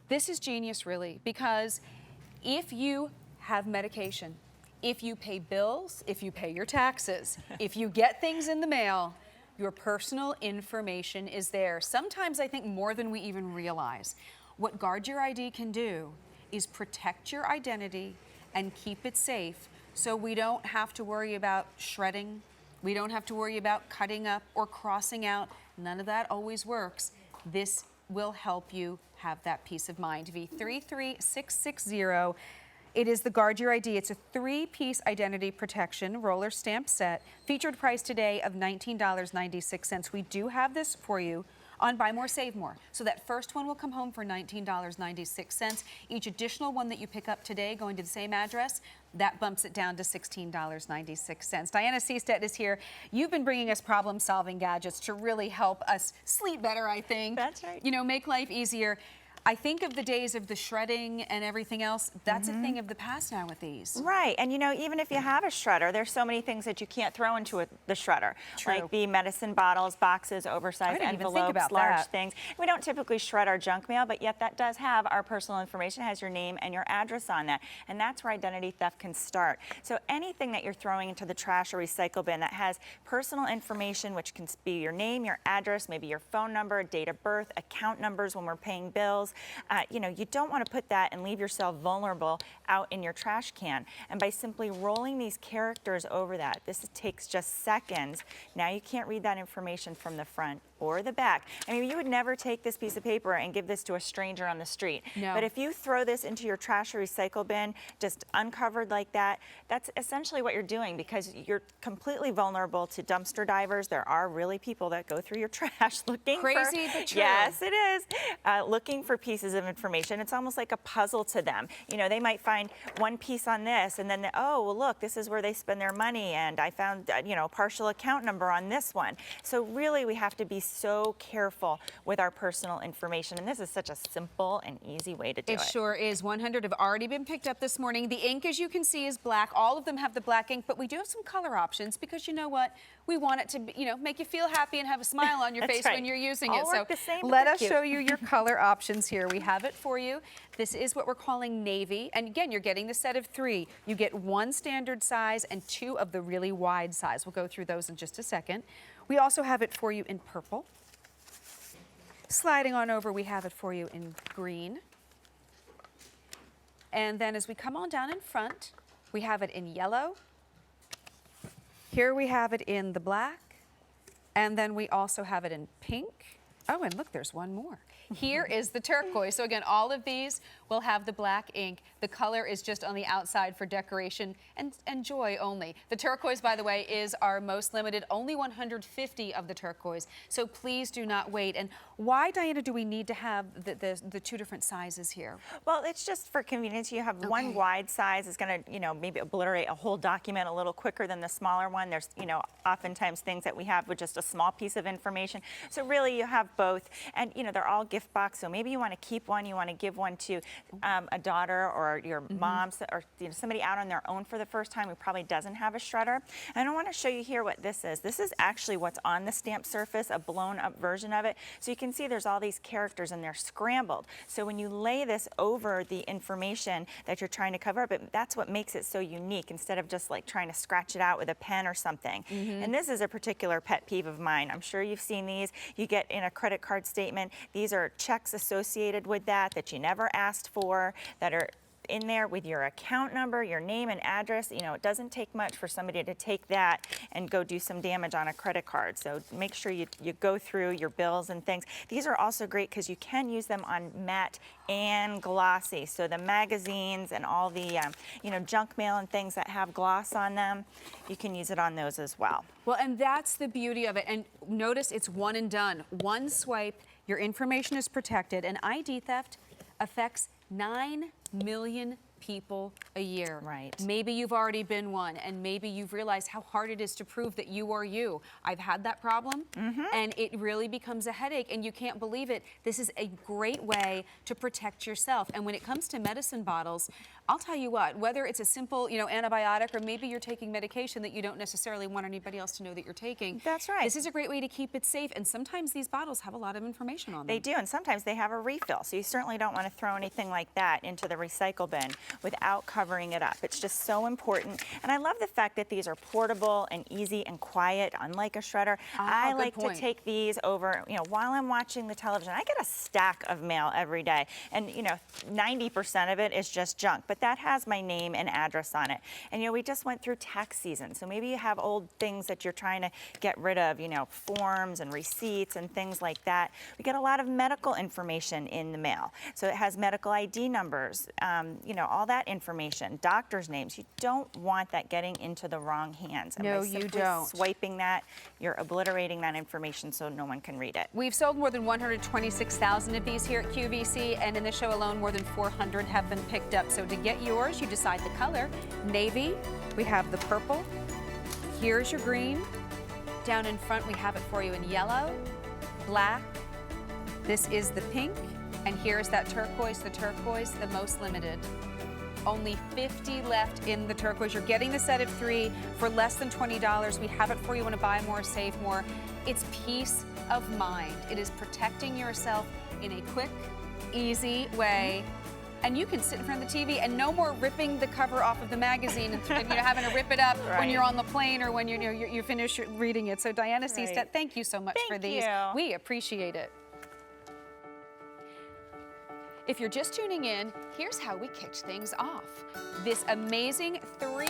This is genius, really, because if you have medication, if you pay bills, if you pay your taxes, if you get things in the mail, your personal information is there. Sometimes I think more than we even realize. What Guard Your ID can do is protect your identity and keep it safe so we don't have to worry about shredding. We don't have to worry about cutting up or crossing out. None of that always works. this will help you have that peace of mind. V33660. It is the Guard Your ID. It's a 3-piece identity protection roller stamp set. Featured price today of $19.96. We do have this for you on Buy More, Save More. So that first one will come home for $19.96. Each additional one that you pick up today going to the same address, that bumps it down to $16.96. Diana Seastead is here. You've been bringing us problem-solving gadgets to really help us sleep better, I think. That's right. You know, make life easier. I think of the days of the shredding and everything else. That's a thing of the past now with these. Right, and you know, even if you have a shredder, there's so many things that you can't throw into the shredder. True. Like the medicine bottles, boxes, oversized envelopes, large things. We don't typically shred our junk mail, but yet that does have our personal information, has your name and your address on that. And that's where identity theft can start. So anything that you're throwing into the trash or recycle bin that has personal information, which can be your name, your address, maybe your phone number, date of birth, account numbers when we're paying bills, you know, you don't want to put that and leave yourself vulnerable out in your trash can. And by simply rolling these characters over that, this takes just seconds. Now you can't read that information from the front or the back. I mean, you would never take this piece of paper and give this to a stranger on the street. No. But if you throw this into your trash or recycle bin, just uncovered like that, that's essentially what you're doing, because you're completely vulnerable to dumpster divers. There are really people that go through your trash looking Crazy, but true. Yes, it is. Looking for pieces of information. It's almost like a puzzle to them. You know, they might find one piece on this, and then, oh, well, look, this is where they spend their money, and I found, you know, partial account number on this one. So really, we have to be so careful with our personal information, and this is such a simple and easy way to do it. It sure is. 100 have already been picked up this morning. The ink, as you can see, is black. All of them have the black ink, but we do have some color options because you know what? We want it to, you know, make you feel happy and have a smile on your face when you're using All it. work So the same, let us show you your color options here. We have it for you. This is what we're calling navy. And again, you're getting the set of 3. You get 1 standard size and 2 of the really wide size. We'll go through those in just a second. We also have it for you in purple. Sliding on over, we have it for you in green. And then as we come on down in front, we have it in yellow. Here we have it in the black. And then we also have it in pink. Oh, and look, there's one more. Here is the turquoise. So again, all of these will have the black ink. The color is just on the outside for decoration and joy only. The turquoise, by the way, is our most limited, only 150 of the turquoise. So please do not wait. And why, Diana, do we need to have the 2 different sizes here? Well, it's just for convenience. You have one wide size is going to, you know, maybe obliterate a whole document a little quicker than the smaller one. There's, you know, oftentimes things that we have with just a small piece of information. So really you have both, and you know, they're all gift box. So maybe you want to keep one, you want to give one to a daughter or your mom, or you know, somebody out on their own for the first time who probably doesn't have a shredder. And I want to show you here what this is. This is actually what's on the stamp surface, a blown up version of it. So you can see there's all these characters and they're scrambled. So when you lay this over the information that you're trying to cover up, that's what makes it so unique, instead of just like trying to scratch it out with a pen or something. And this is a particular pet peeve of mine. I'm sure you've seen these. You get in a credit card statement, these are checks associated with that you never asked for, that are in there with your account number, your name and address. You know, it doesn't take much for somebody to take that and go do some damage on a credit card. So make sure you go through your bills and things. These are also great because you can use them on matte and glossy. So the magazines and all the you know, junk mail and things that have gloss on them, you can use it on those as well. Well, and that's the beauty of it. And notice it's one and done. One swipe, your information is protected, and ID theft affects 9 million people a year. Right. Maybe you've already been one, and maybe you've realized how hard it is to prove that you are you. I've had that problem, and it really becomes a headache, and you can't believe it. This is a great way to protect yourself. And when it comes to medicine bottles, I'll tell you what, whether it's a simple, antibiotic, or maybe you're taking medication that you don't necessarily want anybody else to know that you're taking. That's right. This is a great way to keep it safe, and sometimes these bottles have a lot of information on them. They do, and sometimes they have a refill, so you certainly don't want to throw anything like that into the recycle bin without covering it up. It's just so important, and I love the fact that these are portable and easy and quiet, unlike a shredder. I good like point. to take these over, while I'm watching the television. I get a stack of mail every day, and 90% of it is just junk, but that has my name and address on it. And we just went through tax season, so maybe you have old things that you're trying to get rid of, forms and receipts and things like that. We get a lot of medical information in the mail. So it has medical ID numbers, all that information, doctors' names. You don't want that getting into the wrong hands. And No, by you simply don't. swiping that, you're obliterating that information so no one can read it. We've sold more than 126,000 of these here at QVC, and in the show alone, more than 400 have been picked up. So to get yours, you decide the color. Navy, we have the purple. Here's your green. Down in front, we have it for you in yellow, black. This is the pink, and here's that turquoise, the most limited. Only 50 left in the turquoise. You're getting the set of 3 for less than $20. We have it for you. Want to buy more, save more. It's peace of mind. It is protecting yourself in a quick, easy way. And you can sit in front of the TV and no more ripping the cover off of the magazine and having to rip it up when you're on the plane or when you finish reading it. So Diana Seastead, thank you so much for these. We appreciate it. If you're just tuning in, here's how we kicked things off. This amazing 3